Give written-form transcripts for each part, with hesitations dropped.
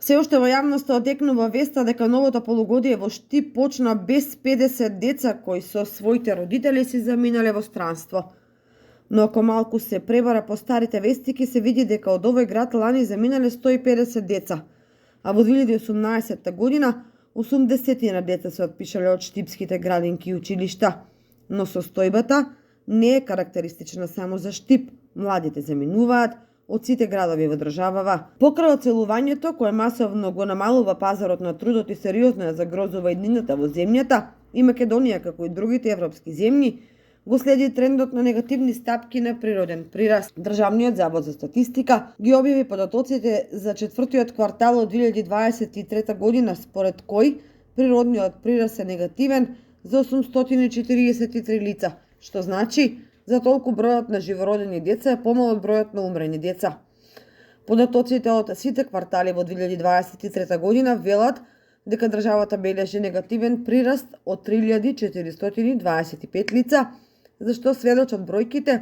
Се уште во јавноста отекнува веста дека новото полугодие во Штип почна без 50 деца кои со своите родители си заминале во странство. Но ако малку се пребара по старите вести, ќе се види дека од овој град лани заминале 150 деца, а во 2018 година 80 деца се отпишале од штипските градинки и училишта. Но состојбата не е карактеристична само за Штип. Младите заминуваат од сите градови во државава. Покрај оцелувањето, кое масовно го намалува пазарот на трудот и сериозно ја загрозува еднината во земјата, и Македонија, како и другите европски земји, го следи трендот на негативни стапки на природен прираст. Државниот завод за статистика ги објави податоците за четвртиот квартал од 2023 година, според кој природниот прираст е негативен за 843 лица, што значи за толку бројот на живородени деца е помал од бројот на умрени деца. Податоците од сите квартали во 2023 година велат дека државата бележи негативен прираст од 3425 лица, зашто сведочат бројките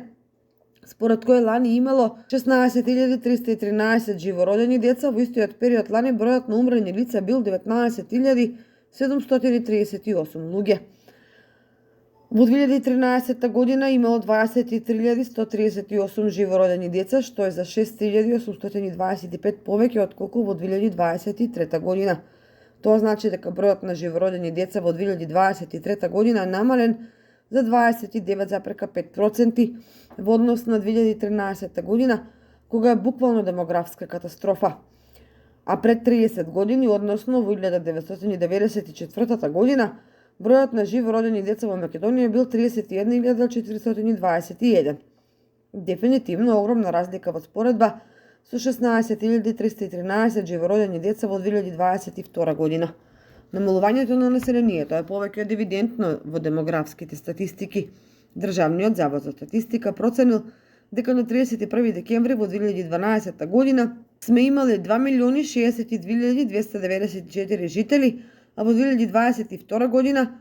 според кој лани имало 16313 живородени деца, во истиот период лани бројот на умрени лица бил 19738 луѓе. Во 2013 година имало 23138 живородени деца, што е за 6825 повеќе отколку во 2023 година. Тоа значи дека бројот на живородени деца во 2023 година е намален за 29,5% во однос на 2013 година, кога е буквално демографска катастрофа. А пред 30 години, односно во 1994 година, бројот на живородени деца во Македонија бил 31.421. Дефинитивно огромна разлика во споредба со 16.313 живородени деца во 2022 година. Намалувањето на населението е повеќе од евидентно во демографските статистики. Државниот завод за статистика проценил дека на 31 декември во 2012 година сме имале 2.062.294 жители, а во 2022 година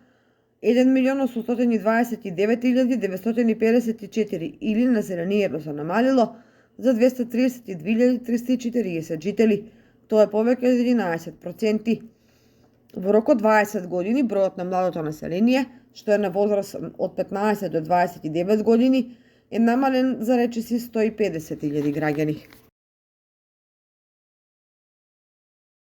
1.829.954 или населението се намалило за 232.340 жители. Тоа е повеќе од 11%. Во рок од 20 години бројот на младото население, што е на возраст од 15 до 29 години, е намален за речиси 150.000 граѓани.